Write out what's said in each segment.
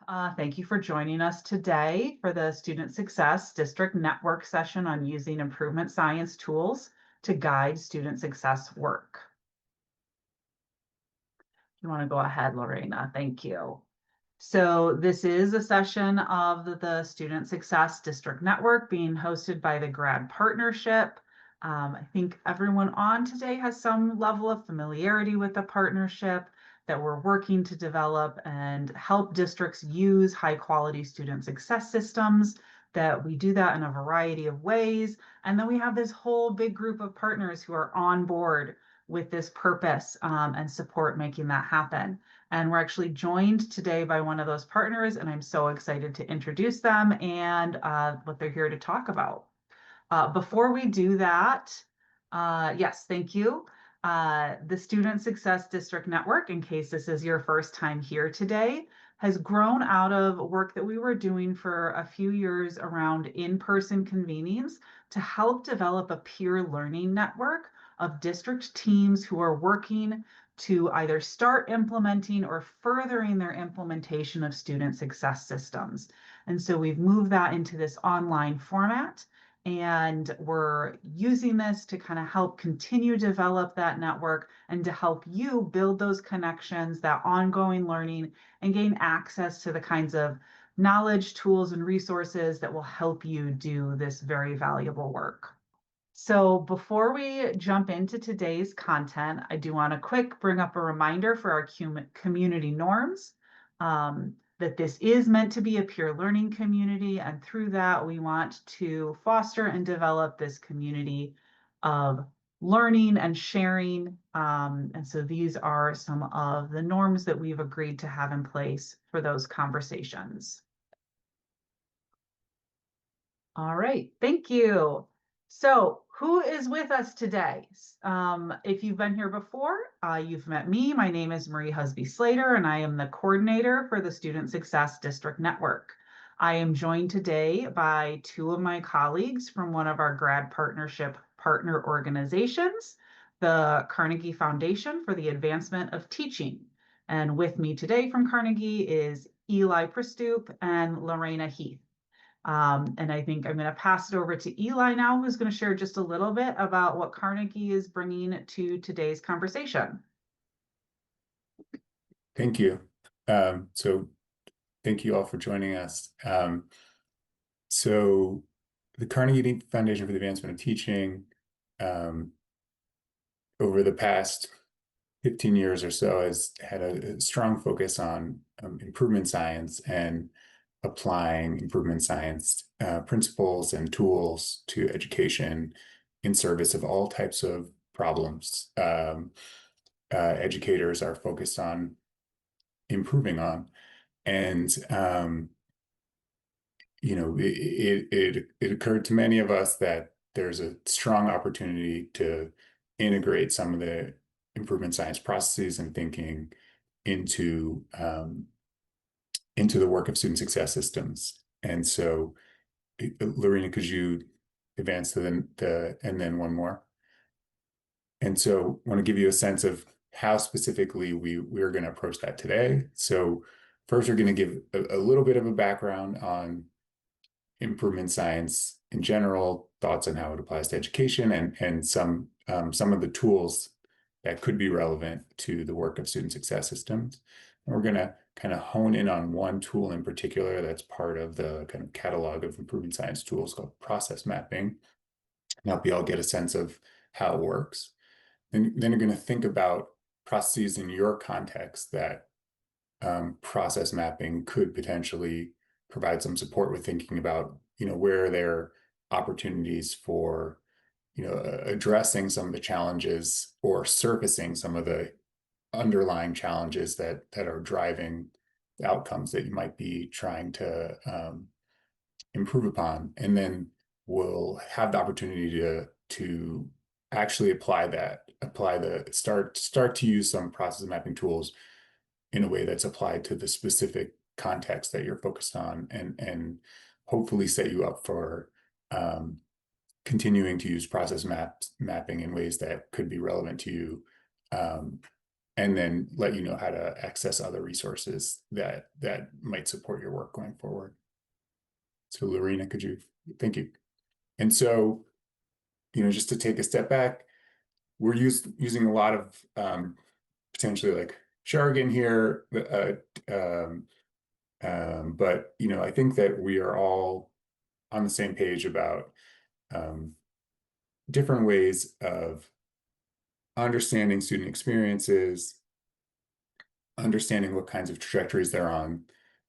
Thank you for joining us today for the Student Success District Network session on using improvement science tools to guide student success work. You want to go ahead, Lorena? Thank you. So this is a session of the Student Success District Network being hosted by the GRAD partnership. I think everyone on today has some level of familiarity with the partnership that we're working to develop and help districts use high quality student success systems, that we do that in a variety of ways. And then we have this whole big group of partners who are on board with this purpose and support making that happen. And we're actually joined today by one of those partners, and I'm so excited to introduce them and what they're here to talk about. Before we do that, yes, thank you. The Student Success District Network, in case this is your first time here today, has grown out of work that we were doing for a few years around in-person convenings to help develop a peer learning network of district teams who are working to either start implementing or furthering their implementation of student success systems. And so we've moved that into this online format, and we're using this to kind of help continue to develop that network and to help you build those connections, that ongoing learning, and gain access to the kinds of knowledge, tools, and resources that will help you do this very valuable work. So before we jump into today's content, I do want to bring up a reminder for our community norms, that this is meant to be a peer learning community. And through that, we want to foster and develop this community of learning and sharing. And so these are some of the norms that we've agreed to have in place for those conversations. All right, thank you. So who is with us today? If you've been here before, you've met me. My name is Marie Husby Slater, and I am the coordinator for the Student Success District Network. I am joined today by two of my colleagues from one of our GRAD partnership partner organizations, the Carnegie Foundation for the Advancement of Teaching. And with me today from Carnegie is Eli Pristoop and Lorena Heath. And I think I'm going to pass it over to Eli now, who's going to share just a little bit about what Carnegie is bringing to today's conversation. Thank you. So thank you all for joining us. So the Carnegie Foundation for the Advancement of Teaching, over the past 15 years or so, has had a strong focus on improvement science and applying improvement science principles and tools to education in service of all types of problems educators are focused on improving on. And it occurred to many of us that there's a strong opportunity to integrate some of the improvement science processes and thinking into the work of student success systems. And so, Lorena, could you advance to and then one more? And so I want to give you a sense of how specifically we're going to approach that today. So first, we're going to give a little bit of a background on improvement science in general, thoughts on how it applies to education, and some of the tools that could be relevant to the work of student success systems. And we're going to kind of hone in on one tool in particular that's part of the kind of catalog of improvement science tools called process mapping, and help you all get a sense of how it works. And then you're going to think about processes in your context that process mapping could potentially provide some support with thinking about, where are there opportunities for, addressing some of the challenges or surfacing some of the underlying challenges that are driving the outcomes that you might be trying to improve upon. And then we'll have the opportunity to actually start to use some process mapping tools in a way that's applied to the specific context that you're focused on, and hopefully set you up for continuing to use process mapping in ways that could be relevant to you and then let you know how to access other resources that might support your work going forward. So Lorena, could you, thank you. And so, just to take a step back, we're using a lot of potentially like jargon here, but I think that we are all on the same page about different ways of understanding student experiences, understanding what kinds of trajectories they're on,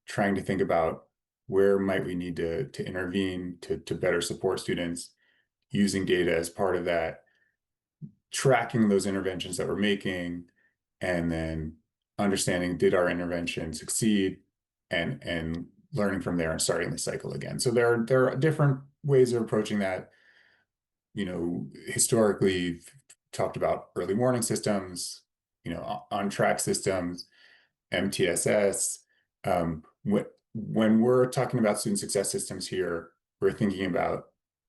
trying to think about where might we need to intervene to better support students, using data as part of that, tracking those interventions that we're making, and then understanding, did our intervention succeed, and learning from there and starting the cycle again. So there are different ways of approaching that. Historically talked about early warning systems, on track systems, MTSS. When we're talking about student success systems here, we're thinking about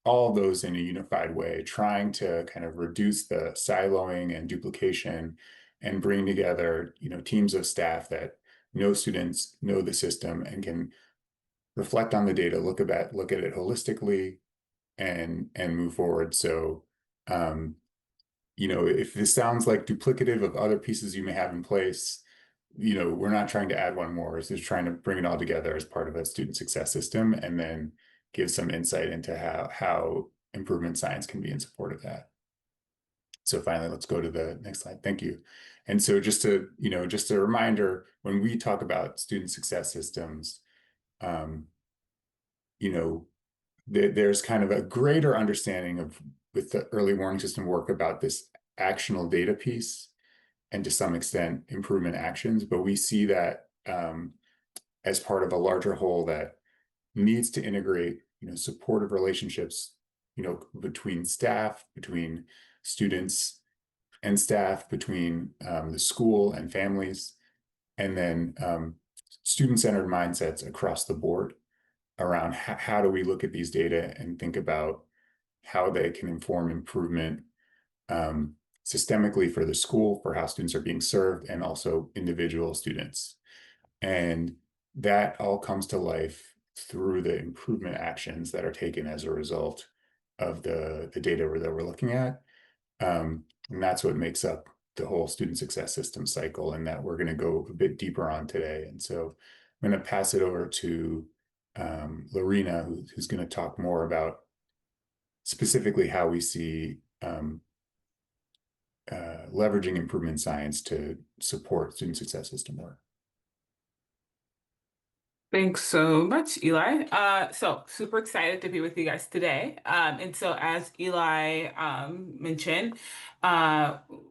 all of those in a unified way, trying to kind of reduce the siloing and duplication and bring together, teams of staff that know students, know the system, and can reflect on the data, look at it holistically, and move forward. So, if this sounds like duplicative of other pieces you may have in place, we're not trying to add one more. It's just trying to bring it all together as part of a student success system, and then give some insight into how improvement science can be in support of that. So finally, let's go to the next slide. Thank you. And so just a reminder, when we talk about student success systems, there's kind of a greater understanding of, with the early warning system work, about this actionable data piece and to some extent improvement actions, but we see that as part of a larger whole that needs to integrate, supportive relationships, between staff, between students and staff, between the school and families, and then student-centered mindsets across the board around how do we look at these data and think about how they can inform improvement systemically for the school, for how students are being served, and also individual students. And that all comes to life through the improvement actions that are taken as a result of the data that we're looking at. And that's what makes up the whole student success system cycle, and that we're going to go a bit deeper on today. And so I'm going to pass it over to Lorena, who's going to talk more about specifically how we see leveraging improvement science to support student success system work. Thanks so much, Eli. So super excited to be with you guys today. And so as Eli mentioned,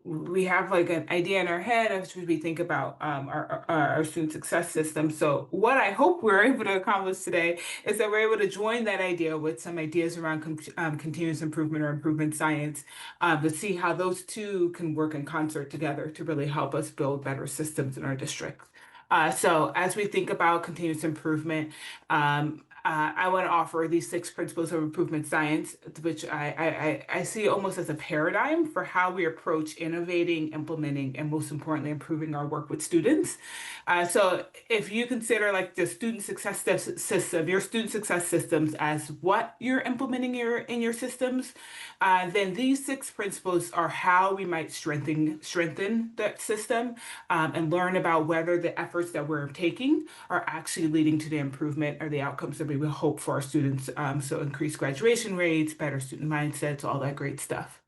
we have like an idea in our head as we think about our student success system. So what I hope we're able to accomplish today is that we're able to join that idea with some ideas around continuous improvement or improvement science, to see how those two can work in concert together to really help us build better systems in our district. So as we think about continuous improvement, I want to offer these 6 principles of improvement science, which I see almost as a paradigm for how we approach innovating, implementing, and most importantly, improving our work with students. So if you consider like the student success system, your student success systems as what you're implementing in your systems, then these 6 principles are how we might strengthen that system, and learn about whether the efforts that we're taking are actually leading to the improvement or the outcomes that we will hope for our students. So increased graduation rates, better student mindsets, all that great stuff.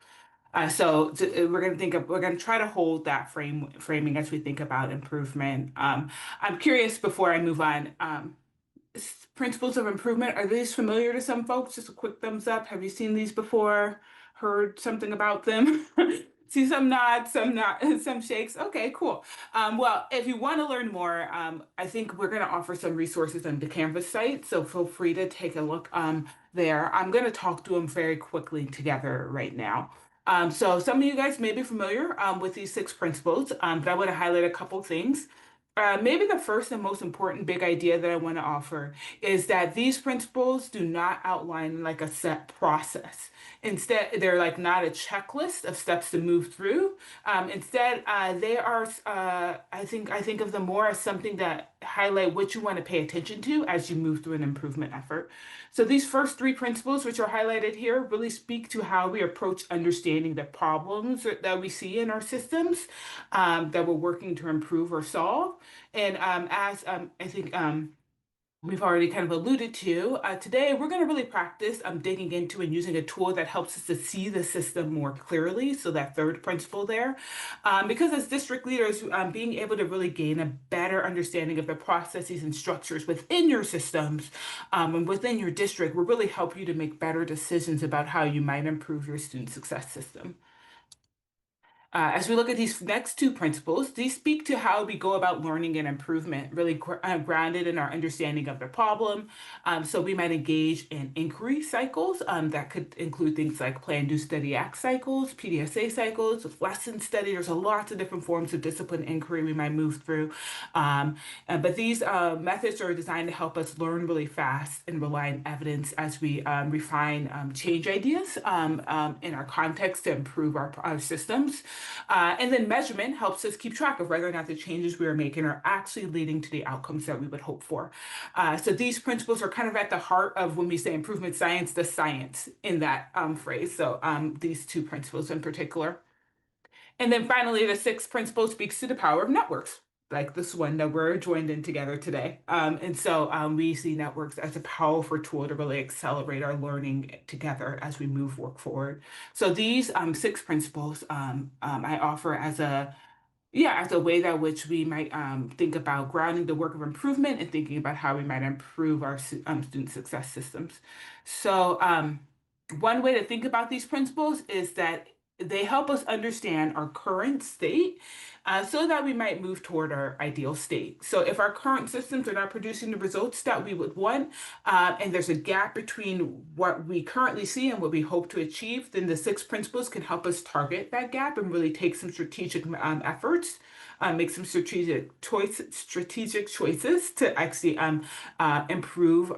We're going to try to hold that framing as we think about improvement. I'm curious before I move on. Principles of improvement, are these familiar to some folks? Just a quick thumbs up. Have you seen these before? Heard something about them? See some nods, some not, some shakes. Okay, cool. Well, if you want to learn more, I think we're going to offer some resources on the Canvas site, so feel free to take a look there. I'm going to talk to them very quickly together right now. So some of you guys may be familiar with these 6 principles, but I want to highlight a couple things. Maybe the first and most important big idea that I want to offer is that these principles do not outline like a set process. Instead, they're like not a checklist of steps to move through. Instead, they are, I think of them more as something that highlight what you want to pay attention to as you move through an improvement effort. So these first three principles, which are highlighted here, really speak to how we approach understanding the problems that we see in our systems, that we're working to improve or solve. And as I think we've already kind of alluded to, today we're going to really practice digging into and using a tool that helps us to see the system more clearly. So that third principle there, because as district leaders, being able to really gain a better understanding of the processes and structures within your systems and within your district will really help you to make better decisions about how you might improve your student success system. As we look at these next two principles, these speak to how we go about learning and improvement, really grounded in our understanding of the problem. So we might engage in inquiry cycles that could include things like plan, do, study, act cycles, PDSA cycles, lesson study. There's a lots of different forms of discipline inquiry we might move through. But these methods are designed to help us learn really fast and rely on evidence as we refine change ideas in our context to improve our systems. And then measurement helps us keep track of whether or not the changes we are making are actually leading to the outcomes that we would hope for. So these principles are kind of at the heart of when we say improvement science, the science in that phrase. So these two principles in particular. And then finally, the sixth principle speaks to the power of networks, like this one that we're joined in together today. We see networks as a powerful tool to really accelerate our learning together as we move work forward. So these six principles I offer as a way that which we might think about grounding the work of improvement and thinking about how we might improve our student success systems. So one way to think about these principles is that they help us understand our current state so that we might move toward our ideal state. So if our current systems are not producing the results that we would want, and there's a gap between what we currently see and what we hope to achieve, then the six principles can help us target that gap and really take some strategic efforts, make some strategic choices to actually improve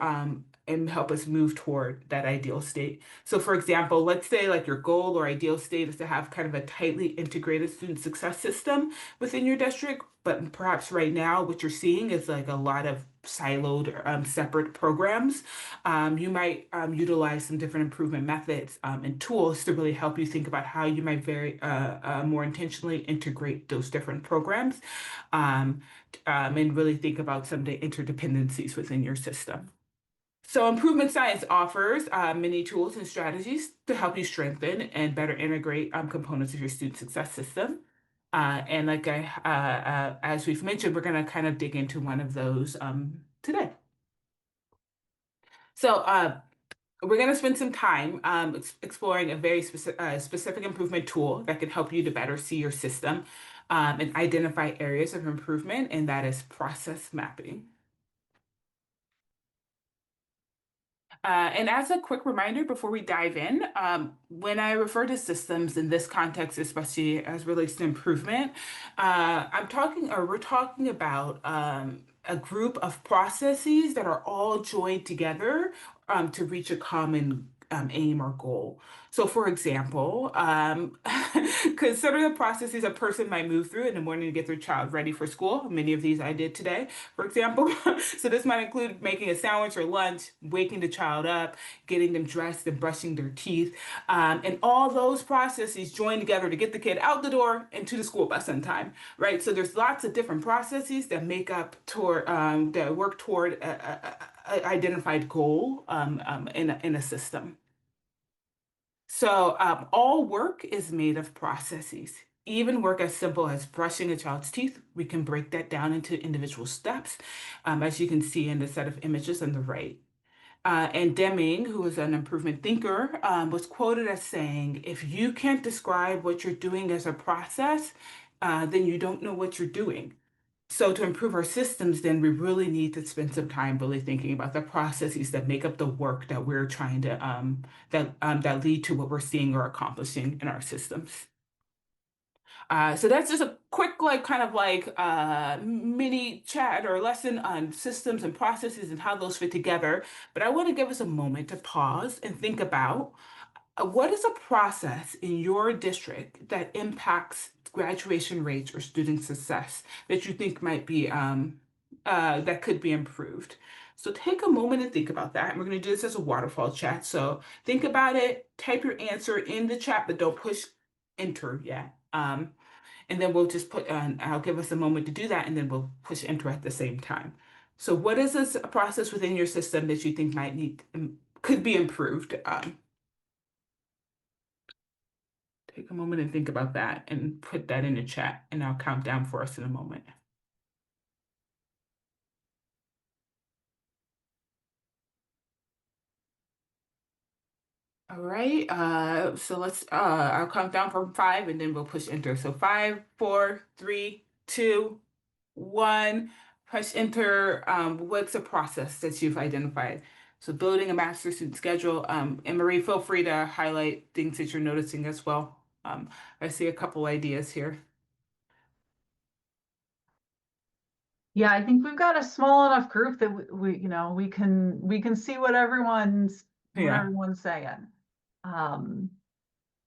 and help us move toward that ideal state. So for example, let's say like your goal or ideal state is to have kind of a tightly integrated student success system within your district, but perhaps right now what you're seeing is like a lot of siloed separate programs. You might utilize some different improvement methods and tools to really help you think about how you might very more intentionally integrate those different programs and really think about some of the interdependencies within your system. So improvement science offers many tools and strategies to help you strengthen and better integrate components of your student success system. And like as we've mentioned, we're going to kind of dig into one of those today. So we're going to spend some time exploring a very specific improvement tool that can help you to better see your system and identify areas of improvement, and that is process mapping. And as a quick reminder before we dive in, when I refer to systems in this context, especially as relates to improvement, we're talking about a group of processes that are all joined together to reach a common aim or goal. So for example, consider the processes a person might move through in the morning to get their child ready for school. Many of these I did today, for example. So this might include making a sandwich or lunch, waking the child up, getting them dressed and brushing their teeth. And all those processes join together to get the kid out the door and to the school bus on time, right? So there's lots of different processes that make up toward, that work toward a identified goal in a system. So all work is made of processes. Even work as simple as brushing a child's teeth, we can break that down into individual steps, as you can see in the set of images on the right. And Deming, who was an improvement thinker, was quoted as saying, if you can't describe what you're doing as a process, then you don't know what you're doing. So to improve our systems, then we really need to spend some time really thinking about the processes that make up the work that we're trying to that lead to what we're seeing or accomplishing in our systems. So that's just a quick, like, kind of like mini chat or lesson on systems and processes and how those fit together. But I want to give us a moment to pause and think about what is a process in your district that impacts graduation rates or student success that you think might be that could be improved? So take a moment and think about that. And we're going to do this as a waterfall chat. So think about it, type your answer in the chat, but don't push enter yet. And then we'll just put on, I'll give us a moment to do that, and then we'll push enter at the same time. So what is this process within your system that you think might need, could be improved? Take a moment and think about that and put that in the chat, and I'll count down for us in a moment. All right, so I'll count down from 5 and then we'll push enter. So 5, 4, 3, 2, 1, push enter. What's a process that you've identified? So building a master student schedule. And Marie, feel free to highlight things that you're noticing as well. I see a couple ideas here. Yeah, I think we've got a small enough group that we can see what Yeah. everyone's saying.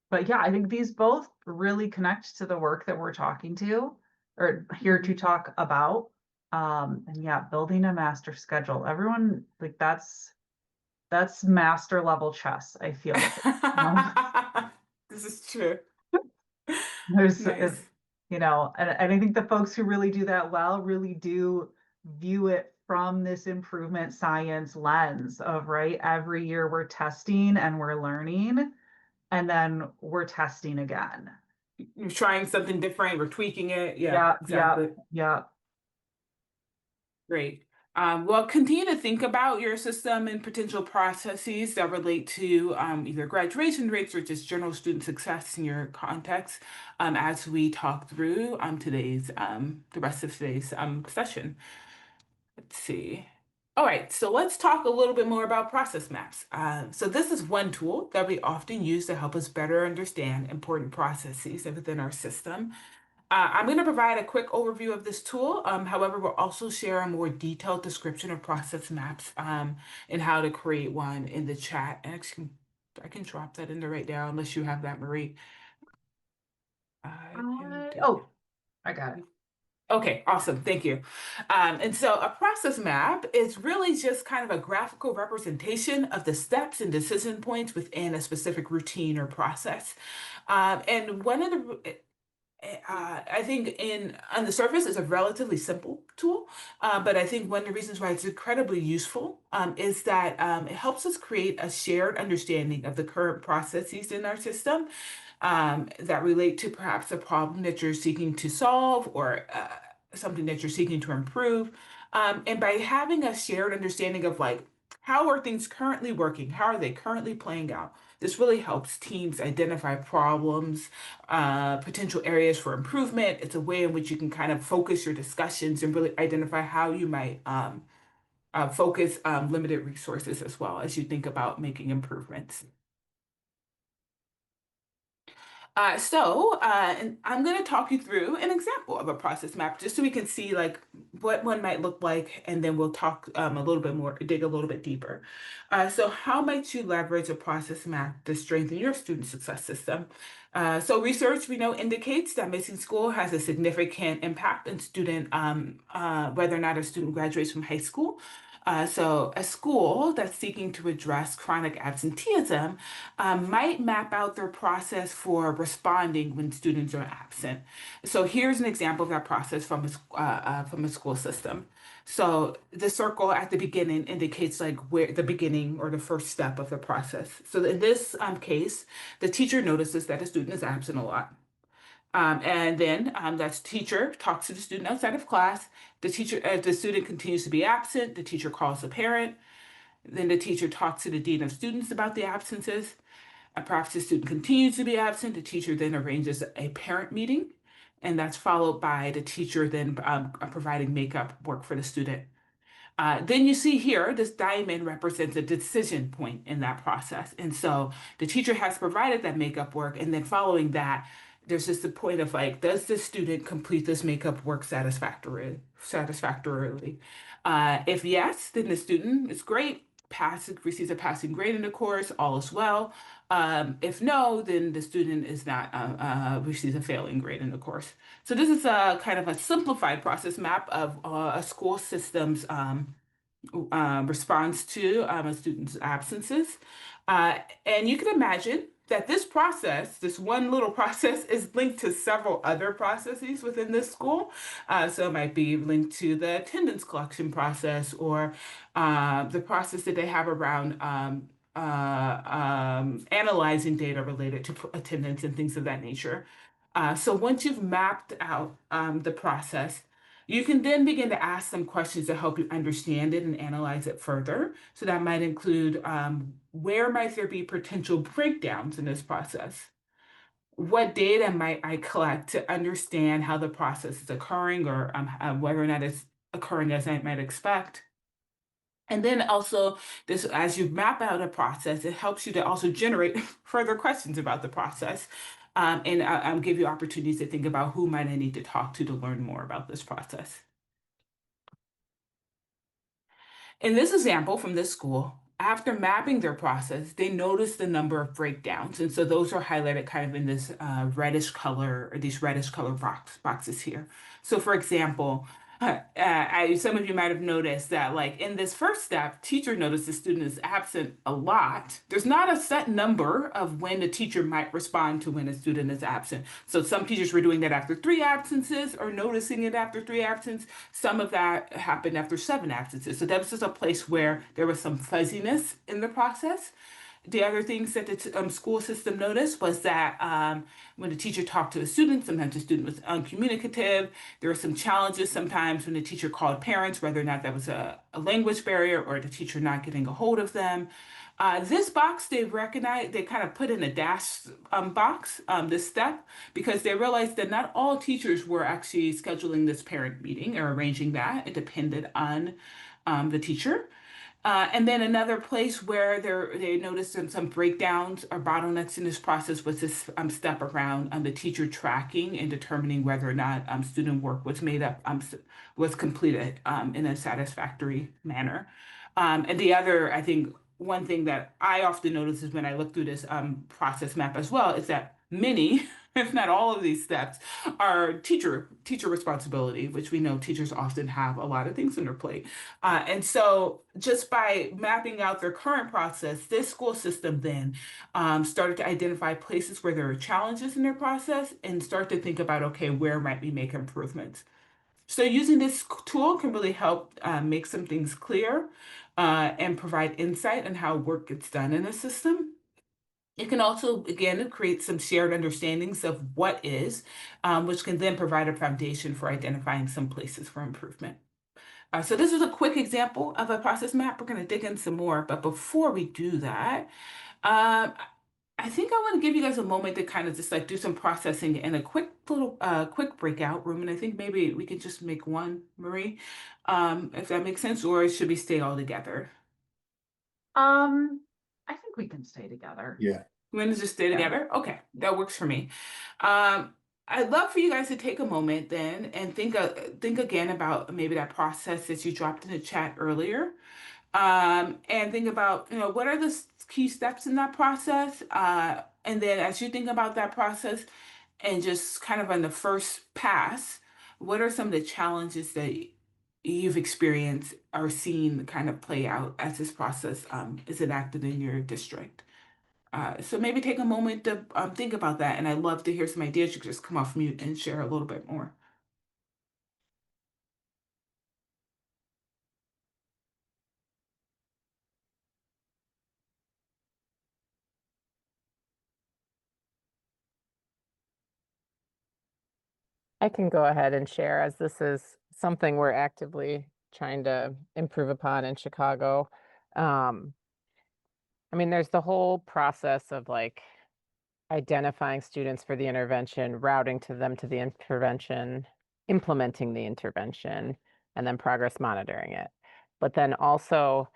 But yeah, I think these both really connect to the work that we're talking to or here to talk about. And yeah, building a master schedule. Everyone like that's master level chess, I feel like. This is true. There's Nice. and I think the folks who really do that well really do view it from this improvement science lens of right every year we're testing and we're learning and then we're testing again. You're trying something different, we're tweaking it. Yeah, Yeah, yeah, exactly. yeah. Great. Well, continue to think about your system and potential processes that relate to either graduation rates or just general student success in your context as we talk through the rest of today's session. Let's see. All right, so let's talk a little bit more about process maps. So this is one tool that we often use to help us better understand important processes within our system. I'm going to provide a quick overview of this tool. However, we'll also share a more detailed description of process maps and how to create one in the chat. And actually, I can drop that in there right now, unless you have that, Marie. I can do. Oh, I got it. Okay, awesome. Thank you. And so a process map is really just kind of a graphical representation of the steps and decision points within a specific routine or process. And one of the I think on the surface is a relatively simple tool, but I think one of the reasons why it's incredibly useful is that it helps us create a shared understanding of the current processes in our system that relate to perhaps a problem that you're seeking to solve or something that you're seeking to improve. And by having a shared understanding of like, how are things currently working? How are they currently playing out? This really helps teams identify problems, potential areas for improvement. It's a way in which you can kind of focus your discussions and really identify how you might focus limited resources as well as you think about making improvements. And I'm going to talk you through an example of a process map just so we can see like what one might look like, and then we'll talk a little bit more, dig a little bit deeper. So how might you leverage a process map to strengthen your student success system? So research we know indicates that missing school has a significant impact on whether or not a student graduates from high school. So a school that's seeking to address chronic absenteeism might map out their process for responding when students are absent. So here's an example of that process from a school system. So the circle at the beginning indicates like where the beginning or the first step of the process. So in this case, the teacher notices that a student is absent a lot. And then that teacher talks to the student outside of class. As the student continues to be absent, the teacher calls the parent. Then the teacher talks to the dean of students about the absences. Perhaps the student continues to be absent. The teacher then arranges a parent meeting, and that's followed by the teacher then providing makeup work for the student. Then you see here, this diamond represents a decision point in that process. And so the teacher has provided that makeup work, and then following that, there's just a point of like, does this student complete this makeup work satisfactorily? If yes, then the student is great, receives a passing grade in the course, all is well. If no, then the student is not receives a failing grade in the course. So this is a kind of a simplified process map of a school system's response to a student's absences. And you can imagine that this process, this one little process, is linked to several other processes within this school. So it might be linked to the attendance collection process or the process that they have around analyzing data related to attendance and things of that nature. So once you've mapped out the process, you can then begin to ask some questions to help you understand it and analyze it further. So that might include where might there be potential breakdowns in this process? What data might I collect to understand how the process is occurring or whether or not it's occurring as I might expect? And then also, this as you map out a process, it helps you to also generate further questions about the process. And give you opportunities to think about who might I need to talk to learn more about this process. In this example from this school, after mapping their process, they noticed the number of breakdowns. And so those are highlighted kind of in this reddish color, or these reddish color boxes here. So for example, some of you might have noticed that like in this first step, teacher noticed the student is absent a lot. There's not a set number of when the teacher might respond to when a student is absent. So some teachers were doing that after 3 absences or noticing it after 3 absences. Some of that happened after 7 absences. So that was just a place where there was some fuzziness in the process. The other things that the school system noticed was that when the teacher talked to the student, sometimes the student was uncommunicative. There were some challenges sometimes when the teacher called parents, whether or not that was a language barrier or the teacher not getting a hold of them. This box they recognized, they kind of put in a dash box, this step, because they realized that not all teachers were actually scheduling this parent meeting or arranging that. It depended on the teacher. And then another place where they noticed some breakdowns or bottlenecks in this process was this step around the teacher tracking and determining whether or not student work was was completed in a satisfactory manner. And the other, I think, one thing that I often notice is when I look through this process map as well, is that many, if not all of these steps, are teacher responsibility, which we know teachers often have a lot of things on their plate. And so just by mapping out their current process, this school system then started to identify places where there are challenges in their process and start to think about, okay, where might we make improvements? So using this tool can really help make some things clear and provide insight on how work gets done in a system. It can also, again, create some shared understandings of what is, which can then provide a foundation for identifying some places for improvement. So this is a quick example of a process map. We're going to dig in some more, but before we do that, um, I think I want to give you guys a moment to kind of just like do some processing in a quick little quick breakout room, and I think maybe we can just make one, Marie, if that makes sense, or should we stay all together? I think we can stay together. Yeah. We want to just stay together? Okay, that works for me. Um, I'd love for you guys to take a moment then and think again about maybe that process that you dropped in the chat earlier. And think about, what are the key steps in that process? And then as you think about that process and just kind of on the first pass, what are some of the challenges that you've experienced or seen kind of play out as this process is enacted in your district? So maybe take a moment to think about that. And I'd love to hear some ideas. You could just come off mute and share a little bit more. I can go ahead and share, as this is something we're actively trying to improve upon in Chicago. I mean, there's the whole process of like identifying students for the intervention, routing to them to the intervention, implementing the intervention, and then progress monitoring it. But then also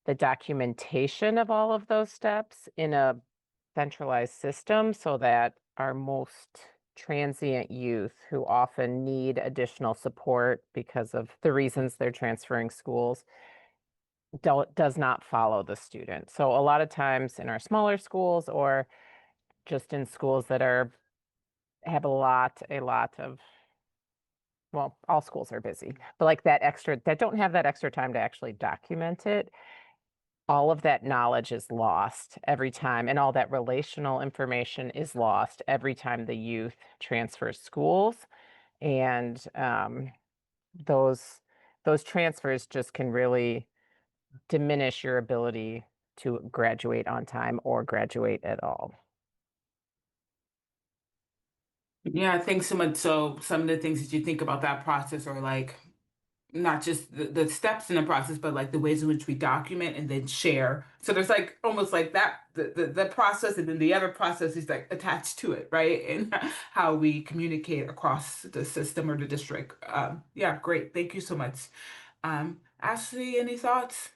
the documentation of all of those steps in a centralized system so that our most transient youth who often need additional support because of the reasons they're transferring schools does not follow the student. So a lot of times in our smaller schools or just in schools that have a lot of, well, all schools are busy, but like that don't have that extra time to actually document it. All of that knowledge is lost every time, and all that relational information is lost every time the youth transfers schools. And those transfers just can really diminish your ability to graduate on time or graduate at all. Yeah, thanks so much. So some of the things that you think about that process are like not just the steps in the process, but like the ways in which we document and then share. So there's like almost like that the process and then the other process is like attached to it, right? And how we communicate across the system or the district. Yeah, great. Thank you so much. Ashley, any thoughts?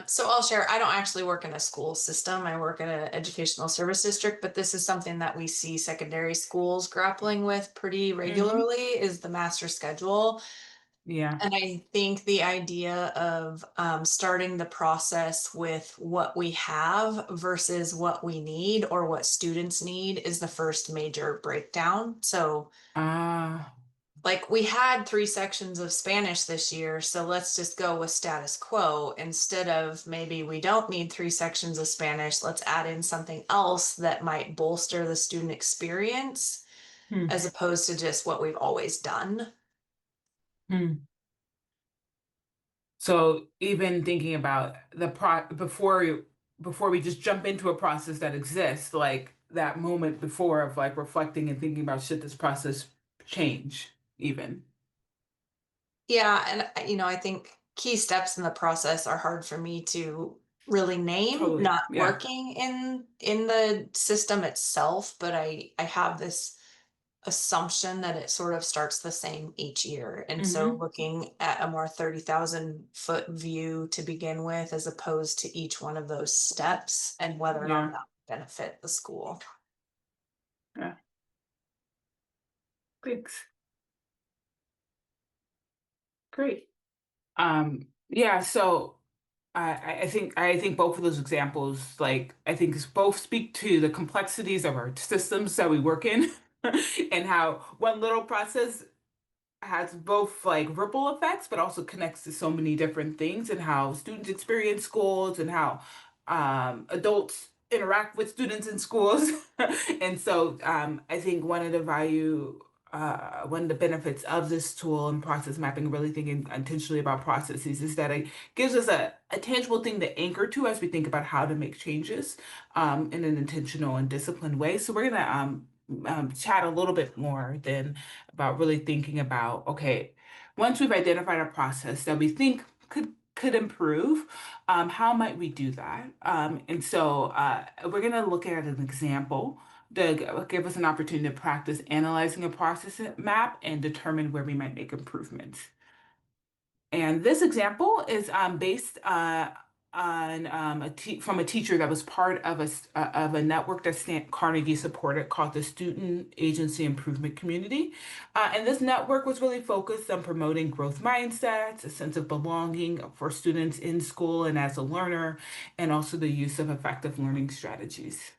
So I'll share, I don't actually work in a school system. I work in an educational service district, but this is something that we see secondary schools grappling with pretty regularly is the master schedule. Yeah. And I think the idea of starting the process with what we have versus what we need or what students need is the first major breakdown. So Ah, like we had 3 sections of Spanish this year, so let's just go with status quo. Instead of maybe we don't need 3 sections of Spanish, let's add in something else that might bolster the student experience hmm, as opposed to just what we've always done. hmm. So even thinking about the before we just jump into a process that exists, like that moment before of like reflecting and thinking about should this process change even. Yeah, and I think key steps in the process are hard for me to really name, Totally. not Yeah. working in the system itself, but I have this assumption that it sort of starts the same each year. And so Hmm. looking at a more 30,000-foot view to begin with, as opposed to each one of those steps and whether or not Yeah. that would benefit the school. Yeah. Thanks. Great. Yeah, so I think both of those examples, like I think both speak to the complexities of our systems that we work in and how one little process has both like ripple effects, but also connects to so many different things and how students experience schools and how adults interact with students in schools. And so I think one of the benefits of this tool and process mapping, really thinking intentionally about processes, is that it gives us a tangible thing to anchor to as we think about how to make changes in an intentional and disciplined way. So we're gonna chat a little bit more then about really thinking about, okay, once we've identified a process that we think could improve, how might we do that? And so we're going to look at an example to give us an opportunity to practice analyzing a process map and determine where we might make improvements. And this example is based on from a teacher that was part of of a network that Carnegie supported called the Student Agency Improvement Community. And this network was really focused on promoting growth mindsets, a sense of belonging for students in school and as a learner, and also the use of effective learning strategies.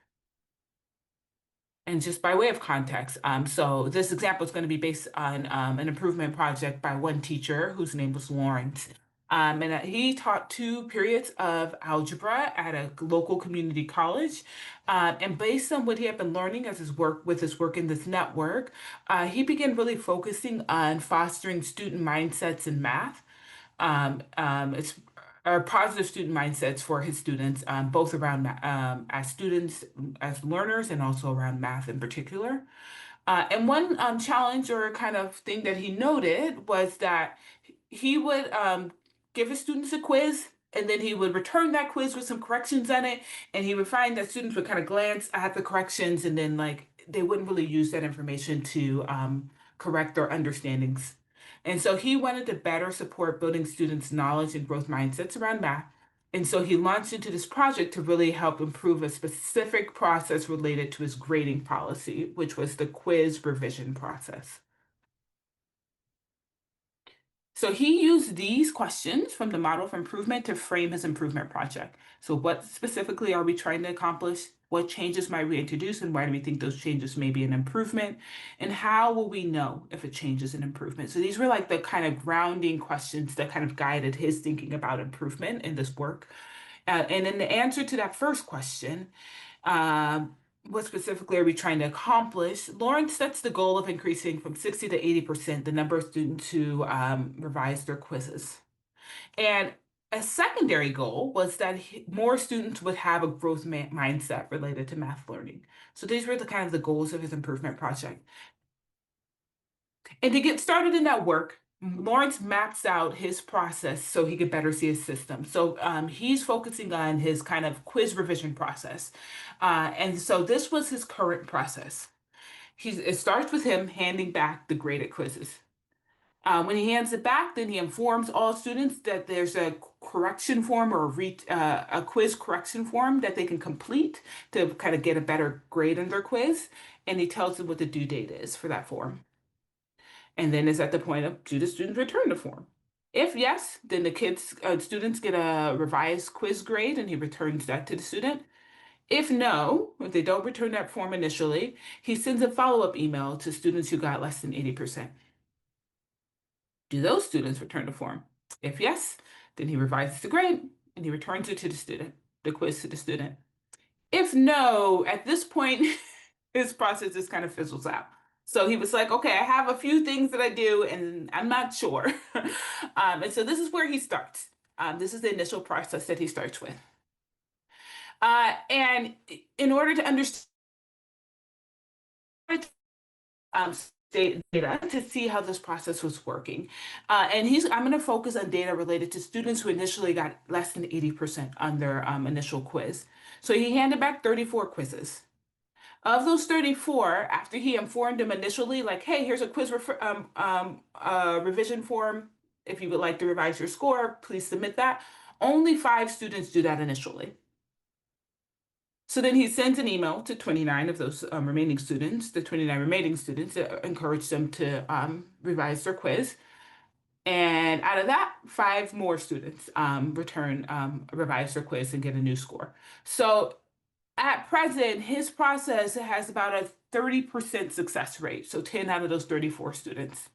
And just by way of context, so this example is going to be based on an improvement project by one teacher whose name was Lawrence. And he taught 2 periods of algebra at a local community college. And based on what he had been learning as his work in this network, he began really focusing on fostering student mindsets in math. It's positive student mindsets for his students, both around as students, as learners, and also around math in particular. And one challenge or kind of thing that he noted was that he would give his students a quiz. And then he would return that quiz with some corrections on it. And he would find that students would kind of glance at the corrections and then like they wouldn't really use that information to correct their understandings. And so he wanted to better support building students' knowledge and growth mindsets around math. And so he launched into this project to really help improve a specific process related to his grading policy, which was the quiz revision process. So he used these questions from the model of improvement to frame his improvement project. So what specifically are we trying to accomplish? What changes might we introduce, and why do we think those changes may be an improvement? And how will we know if a change is an improvement? So these were like the kind of grounding questions that kind of guided his thinking about improvement in this work. And in the answer to that first question, what specifically are we trying to accomplish? Lawrence sets the goal of increasing from 60 to 80% the number of students who revise their quizzes. And a secondary goal was that more students would have a growth mindset related to math learning. So these were the kind of the goals of his improvement project. And to get started in that work, Lawrence maps out his process so he could better see his system. So he's focusing on his kind of quiz revision process. And so this was his current process. It starts with him handing back the graded quizzes. When he hands it back, then he informs all students that there's a correction form or a quiz correction form that they can complete to kind of get a better grade in their quiz. And he tells them what the due date is for that form. And then it's at the point of, do the students return the form? If yes, then the students get a revised quiz grade and he returns that to the student. If no, if they don't return that form initially, he sends a follow-up email to students who got less than 80%. Do those students return the form? If yes, then he revises the grade and he returns it to the student, the quiz to the student. If no, at this point, his process just kind of fizzles out. So he was like, okay, I have a few things that I do and I'm not sure. And so this is where he starts. This is the initial process that he starts with. And in order to understand data to see how this process was working. And I'm going to focus on data related to students who initially got less than 80% on their initial quiz. So he handed back 34 quizzes. Of those 34, after he informed them initially, like, hey, here's a quiz revision form. If you would like to revise your score, please submit that. Only 5 students do that initially. So then he sends an email to 29 of those remaining students, the 29 remaining students, to encourage them to revise their quiz. And out of that, 5 more students revise their quiz and get a new score. So at present, his process has about a 30% success rate, so 10 out of those 34 students.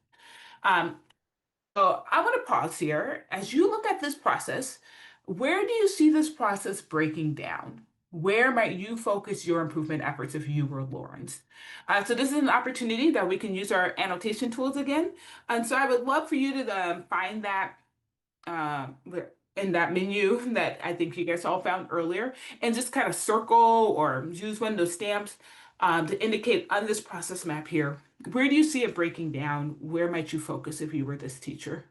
So I want to pause here. As you look at this process, where do you see this process breaking down? Where might you focus your improvement efforts if you were Lawrence? So this is an opportunity that we can use our annotation tools again. And so I would love for you to find that in that menu that I think you guys all found earlier, and just kind of circle or use one of those stamps to indicate on this process map here, where do you see it breaking down? Where might you focus if you were this teacher?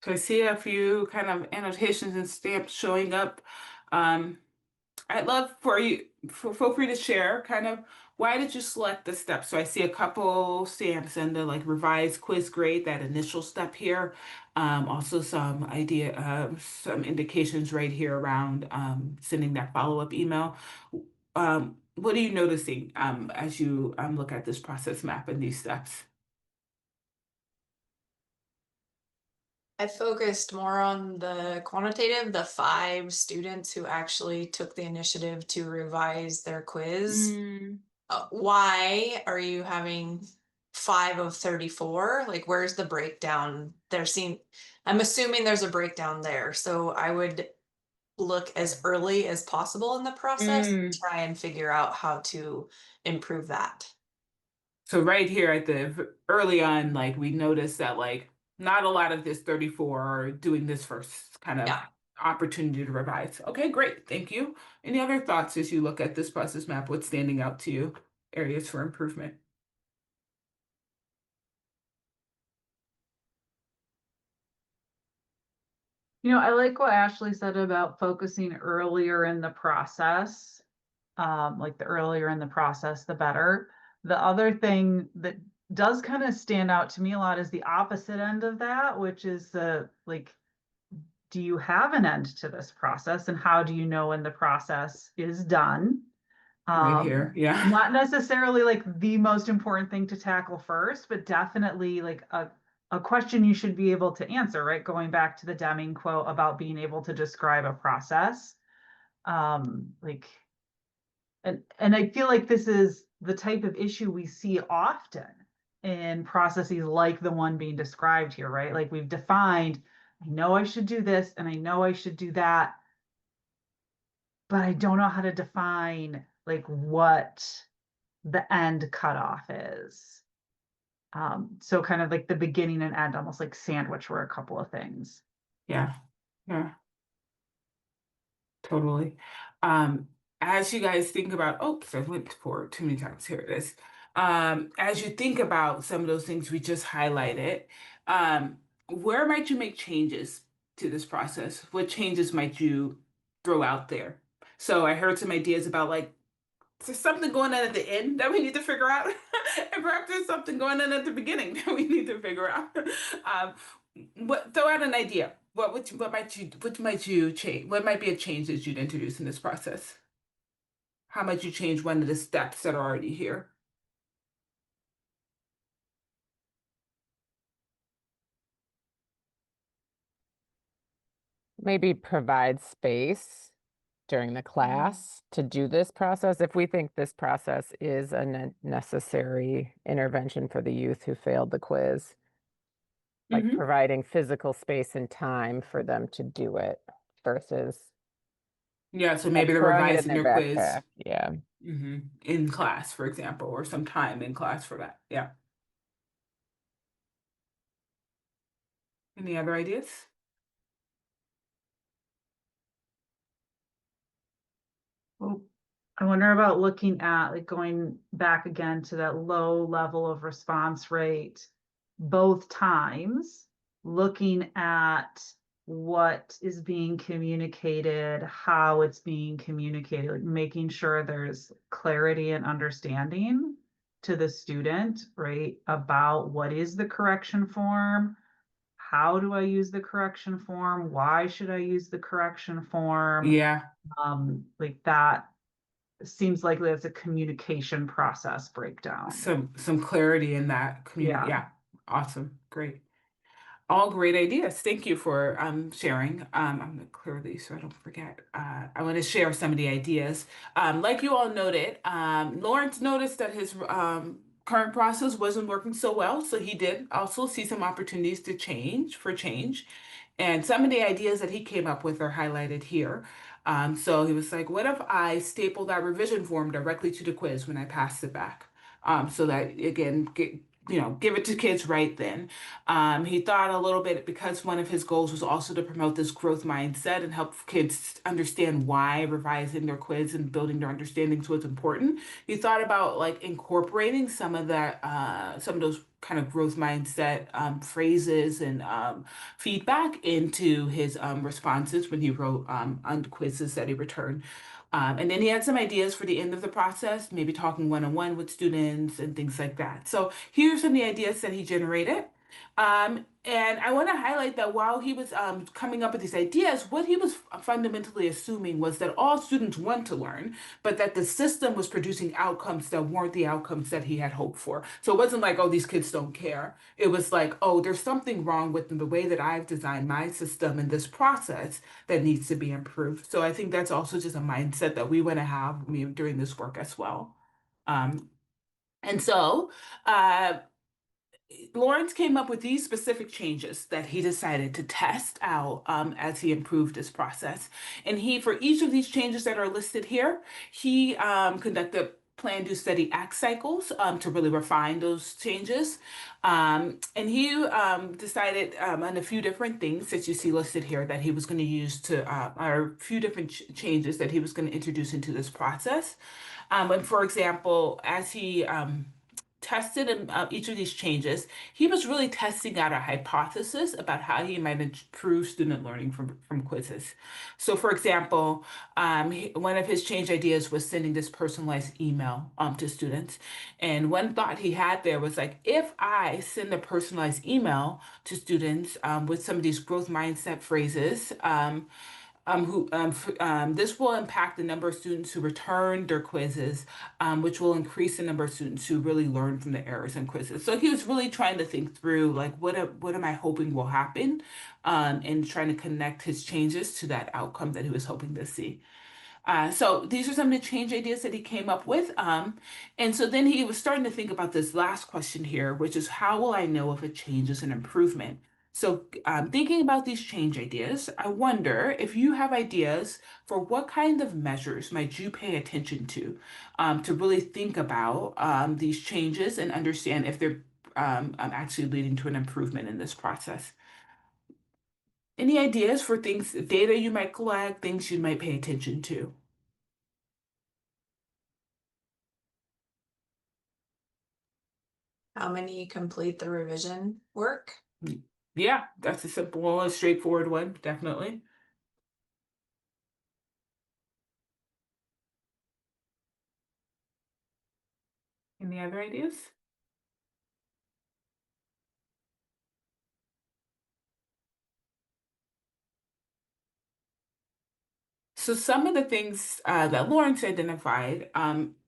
So I see a few kind of annotations and stamps showing up. I'd love for you, feel free to share kind of why did you select this step? So I see a couple stamps and the like revised quiz grade, that initial step here. Also some some indications right here around sending that follow-up email. What are you noticing as you look at this process map and these steps? I focused more on the quantitative, the 5 students who actually took the initiative to revise their quiz. Why are you having 5 of 34? Like, where's the breakdown? I'm assuming there's a breakdown there. So I would look as early as possible in the process and try and figure out how to improve that. So right here at the early on, like we noticed that like Not a lot of this 34 or doing this first kind of Yeah. opportunity to revise. Okay, great. Thank you. Any other thoughts as you look at this process map? What's standing out to you? Areas for improvement? I like what Ashley said about focusing earlier in the process. Like the earlier in the process, the better. The other thing that does kind of stand out to me a lot is the opposite end of that, which is do you have an end to this process, and how do you know when the process is done? Right here. Yeah. Not necessarily like the most important thing to tackle first, but definitely like a question you should be able to answer, right? Going back to the Deming quote about being able to describe a process. Like, and I feel like this is the type of issue we see often in processes like the one being described here, right? Like we've defined, I know I should do this and I know I should do that, but I don't know how to define like what the end cutoff is. So kind of like the beginning and end, almost like sandwich were a couple of things. Yeah. Yeah. Totally. Um, as you guys think about, oh, so I went forward too many times. Here it is. As you think about some of those things we just highlighted, where might you make changes to this process? What changes might you throw out there? So I heard some ideas about like there's something going on at the end that we need to figure out, and perhaps there's something going on at the beginning that we need to figure out. Um, throw out an idea. What might you change? What might be a change that you'd introduce in this process? How might you change one of the steps that are already here? Maybe provide space during the class to do this process. If we think this process is a necessary intervention for the youth who failed the quiz, like Mhm. providing physical space and time for them to do it versus Yeah, so like maybe they're throwing it in revising their their quiz backpack. Yeah. in class, for example, or some time in class for that. Yeah. Any other ideas? Well, I wonder about looking at like going back again to that low level of response rate both times, looking at what is being communicated, how it's being communicated, like making sure there's clarity and understanding to the student, right? About what is the correction form? How do I use the correction form? Why should I use the correction form? Yeah, Like that seems like that's a communication process breakdown. some clarity in that community. Yeah. Yeah, awesome, great. All great ideas. Thank you for sharing. I'm gonna clear these so I don't forget. I want to share some of the ideas. Like you all noted, Lawrence noticed that his current process wasn't working so well, so he did also see some opportunities to change. And some of the ideas that he came up with are highlighted here. So he was like, what if I staple that revision form directly to the quiz when I pass it back? So that again, give it to kids right then. He thought a little bit because one of his goals was also to promote this growth mindset and help kids understand why revising their quiz and building their understandings was important. He thought about like incorporating some of those kind of growth mindset phrases and feedback into his responses when he wrote on the quizzes that he returned. And then he had some ideas for the end of the process, maybe talking one-on-one with students and things like that. So here's some of the ideas that he generated. And I want to highlight that while he was coming up with these ideas, what he was fundamentally assuming was that all students want to learn, but that the system was producing outcomes that weren't the outcomes that he had hoped for. So it wasn't like, oh, these kids don't care. It was like, oh, there's something wrong with the way that I've designed my system and this process that needs to be improved. So I think that's also just a mindset that we want to have during this work as well. And so, Lawrence came up with these specific changes that he decided to test out as he improved his process. And for each of these changes that are listed here, he conducted plan, do, study, act cycles to really refine those changes. And he decided on a few different things that you see listed here that he was going to use to, or a few different changes that he was going to introduce into this process. And for example, as he tested each of these changes, he was really testing out a hypothesis about how he might improve student learning from quizzes. So for example, one of his change ideas was sending this personalized email to students. And one thought he had there was like, if I send a personalized email to students with some of these growth mindset phrases, this will impact the number of students who return their quizzes, which will increase the number of students who really learn from the errors in quizzes. So he was really trying to think through like what am I hoping will happen, and trying to connect his changes to that outcome that he was hoping to see. So these are some of the change ideas that he came up with. And so then he was starting to think about this last question here, which is how will I know if a change is an improvement? So thinking about these change ideas, I wonder if you have ideas for what kind of measures might you pay attention to really think about these changes and understand if they're actually leading to an improvement in this process. Any ideas for things, data you might collect, things you might pay attention to? How many complete the revision work? Yeah, that's a simple, a straightforward one, definitely. Any other ideas? So some of the things that Lawrence identified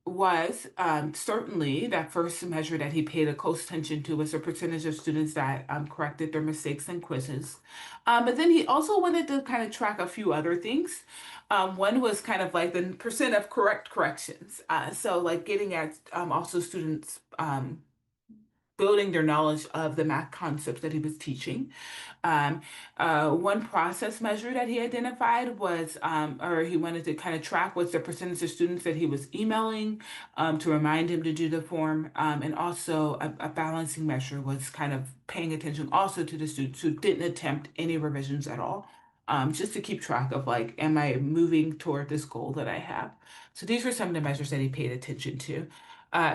was certainly that first measure that he paid a close attention to was the percentage of students that corrected their mistakes in quizzes. But then he also wanted to kind of track a few other things. One was kind of like the percent of correct corrections. So like getting at also students building their knowledge of the math concepts that he was teaching. One process measure that he identified was, or he wanted to kind of track was the percentage of students that he was emailing to remind him to do the form. And also a balancing measure was kind of paying attention also to the students who didn't attempt any revisions at all. Just to keep track of like, am I moving toward this goal that I have? So these were some of the measures that he paid attention to.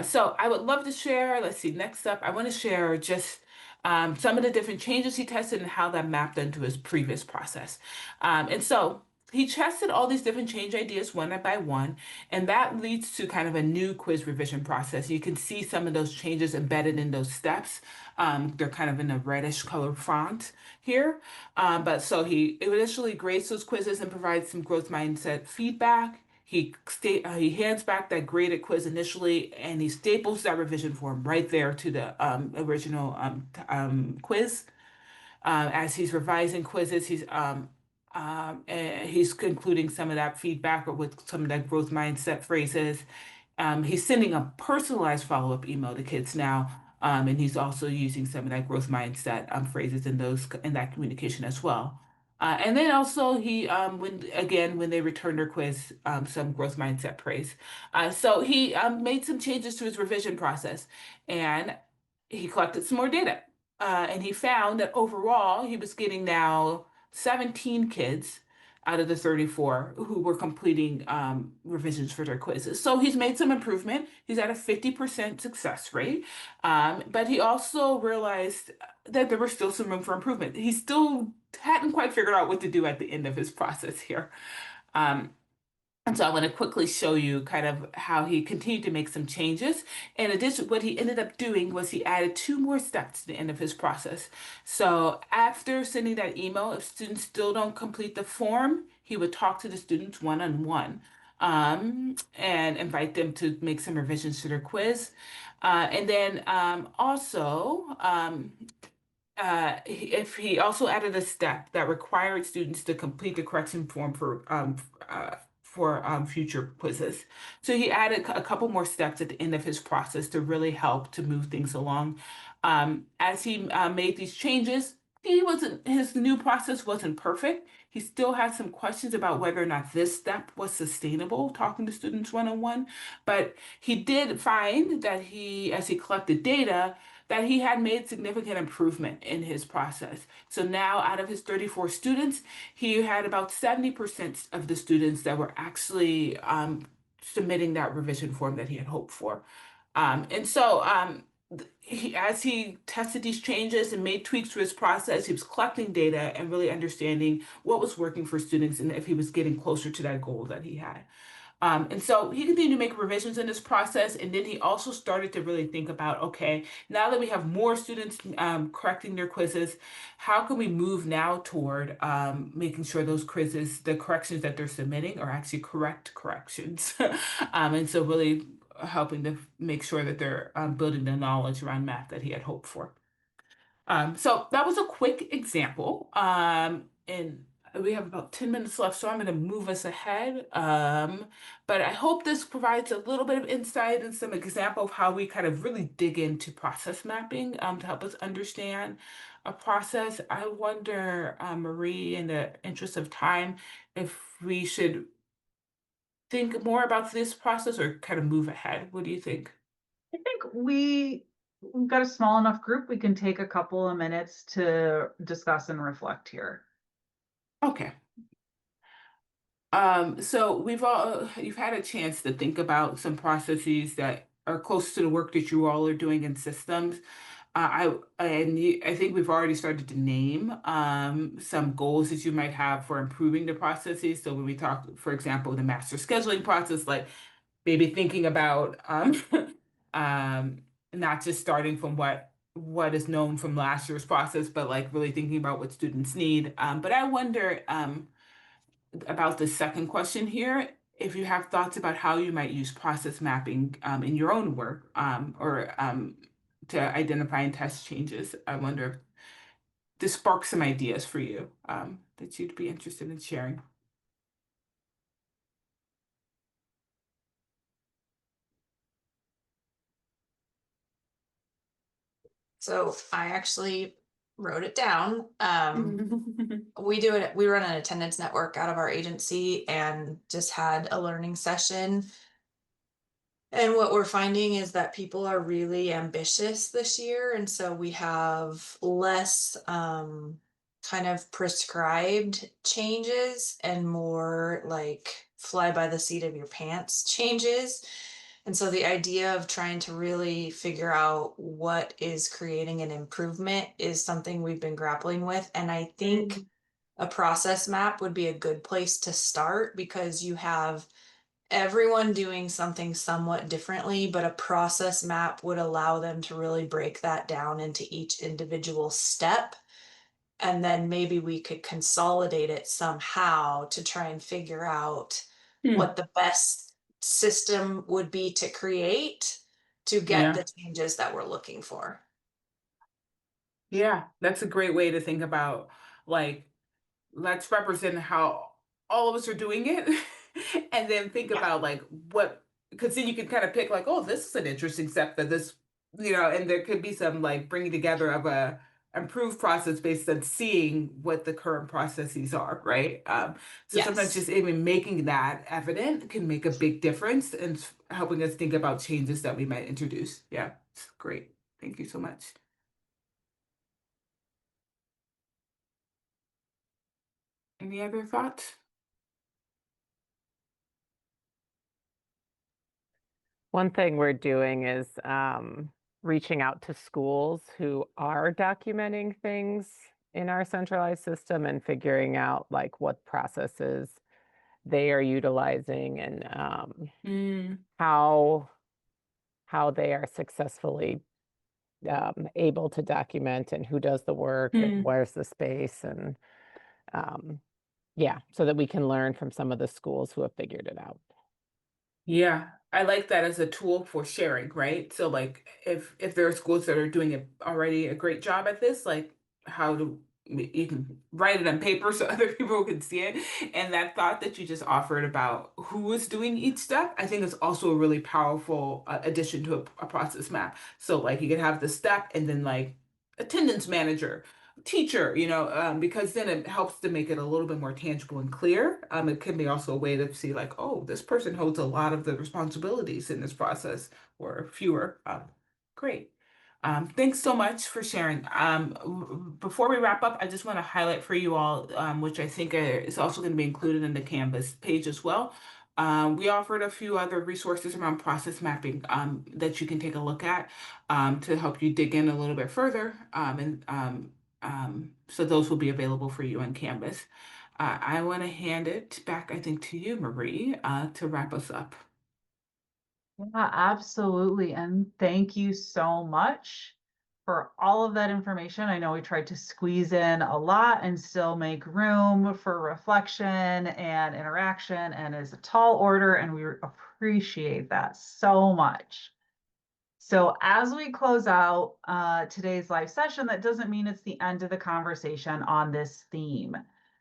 So I would love to share, let's see, next up, I want to share just some of the different changes he tested and how that mapped into his previous process. And so he tested all these different change ideas one by one, and that leads to kind of a new quiz revision process. You can see some of those changes embedded in those steps. They're kind of in a reddish color font here. But so he initially grades those quizzes and provides some growth mindset feedback. He hands back that graded quiz initially, and he staples that revision form right there to the original quiz. As he's revising quizzes, he's concluding some of that feedback or with some of that growth mindset phrases. He's sending a personalized follow-up email to kids now, and he's also using some of that growth mindset phrases in that communication as well. And then also when they returned their quiz, some growth mindset praise. So he made some changes to his revision process, and he collected some more data. And he found that overall he was getting now 17 kids out of the 34 who were completing revisions for their quizzes. So he's made some improvement. He's at a 50% success rate. But he also realized that there was still some room for improvement. He still hadn't quite figured out what to do at the end of his process here. And so I want to quickly show you kind of how he continued to make some changes. In addition, what he ended up doing was he added 2 more steps to the end of his process. So after sending that email, if students still don't complete the form, he would talk to the students one-on-one and invite them to make some revisions to their quiz. And then also, if he also added a step that required students to complete the correction form for future quizzes. So he added a couple more steps at the end of his process to really help to move things along. As he made these changes, his new process wasn't perfect. He still had some questions about whether or not this step was sustainable, talking to students one-on-one. But he did find that as he collected data, that he had made significant improvement in his process. So now out of his 34 students, he had about 70% of the students that were actually submitting that revision form that he had hoped for. As he tested these changes and made tweaks to his process, he was collecting data and really understanding what was working for students and if he was getting closer to that goal that he had. And so he continued to make revisions in this process. And then he also started to really think about, okay, now that we have more students correcting their quizzes, how can we move now toward making sure those quizzes, the corrections that they're submitting are actually correct corrections. And so really helping to make sure that they're building the knowledge around math that he had hoped for. So that was a quick example. And we have about 10 minutes left, so I'm going to move us ahead. But I hope this provides a little bit of insight and some example of how we kind of really dig into process mapping to help us understand a process. I wonder, Marie, in the interest of time, if we should think more about this process or kind of move ahead. What do you think? I think we've got a small enough group, we can take a couple of minutes to discuss and reflect here. Okay. So you've had a chance to think about some processes that are close to the work that you all are doing in systems. I think we've already started to name some goals that you might have for improving the processes. So when we talk, for example, the master scheduling process, like maybe thinking about not just starting from what is known from last year's process, but like really thinking about what students need. But I wonder about the second question here, if you have thoughts about how you might use process mapping in your own work or to identify and test changes. I wonder if this sparks some ideas for you that you'd be interested in sharing. So I actually wrote it down. We run an attendance network out of our agency and just had a learning session. And what we're finding is that people are really ambitious this year. And so we have less kind of prescribed changes and more like fly by the seat of your pants changes. And so the idea of trying to really figure out what is creating an improvement is something we've been grappling with. And I think a process map would be a good place to start because you have everyone doing something somewhat differently, but a process map would allow them to really break that down into each individual step. And then maybe we could consolidate it somehow to try and figure out what the best system would be to create to get Yeah. the changes that we're looking for. Yeah, that's a great way to think about like, let's represent how all of us are doing it and then think about like what, because then you can kind of pick like, oh, this is an interesting step that this, and there could be some like bringing together of a improved process based on seeing what the current processes are, right? So sometimes Yes. just even making that evident can make a big difference in helping us think about changes that we might introduce. Yeah, it's great. Thank you so much. Any other thoughts? One thing we're doing is reaching out to schools who are documenting things in our centralized system and figuring out like what processes they are utilizing and how they are successfully able to document and who does the work and where's the space and yeah, so that we can learn from some of the schools who have figured it out. Yeah, I like that as a tool for sharing, right? So like if there are schools that are doing already a great job at this, like how do you can write it on paper so other people can see it. And that thought that you just offered about who is doing each step, I think is also a really powerful addition to a process map. So like you could have the step and then like attendance manager teacher, because then it helps to make it a little bit more tangible and clear. It can be also a way to see like, oh, this person holds a lot of the responsibilities in this process or fewer. Great. Thanks so much for sharing. Before we wrap up, I just want to highlight for you all, which I think is also going to be included in the Canvas page as well. We offered a few other resources around process mapping that you can take a look at to help you dig in a little bit further. So those will be available for you on Canvas. I want to hand it back, I think, to you, Marie, to wrap us up. Yeah, absolutely. And thank you so much for all of that information. I know we tried to squeeze in a lot and still make room for reflection and interaction, and it's a tall order, and we appreciate that so much. So as we close out today's live session, that doesn't mean it's the end of the conversation on this theme.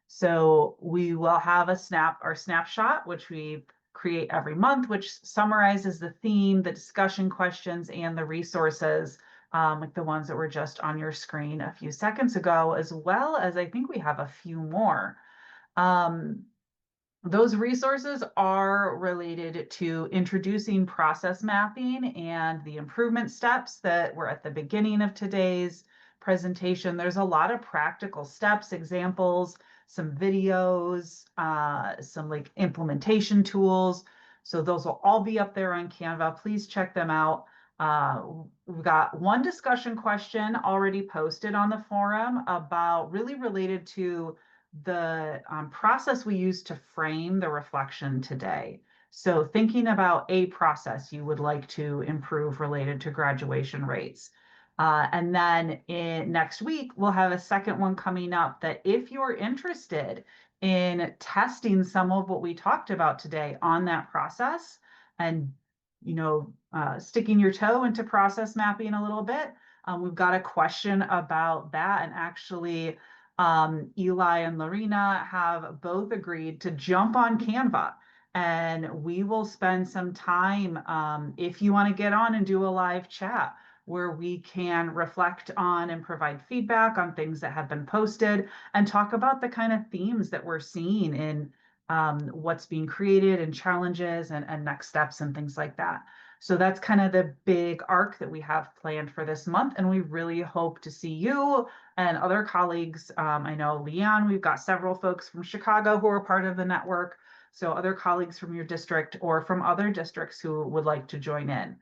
So we will have our snapshot, which we create every month, which summarizes the theme, the discussion questions, and the resources, like the ones that were just on your screen a few seconds ago, as well as I think we have a few more. Those resources are related to introducing process mapping and the improvement steps that were at the beginning of today's presentation. There's a lot of practical steps, examples, some videos, some like implementation tools. So those will all be up there on Canva. Please check them out. We've got one discussion question already posted on the forum about really related to the process we use to frame the reflection today. So thinking about a process you would like to improve related to graduation rates. And then next week, we'll have a second one coming up that if you're interested in testing some of what we talked about today on that process and sticking your toe into process mapping a little bit, we've got a question about that. And actually, Eli and Lorena have both agreed to jump on Canva, and we will spend some time, if you want to get on and do a live chat where we can reflect on and provide feedback on things that have been posted and talk about the kind of themes that we're seeing in what's being created and challenges and next steps and things like that. So that's kind of the big arc that we have planned for this month. And we really hope to see you and other colleagues. I know Leon, we've got several folks from Chicago who are part of the network. So other colleagues from your district or from other districts who would like to join in.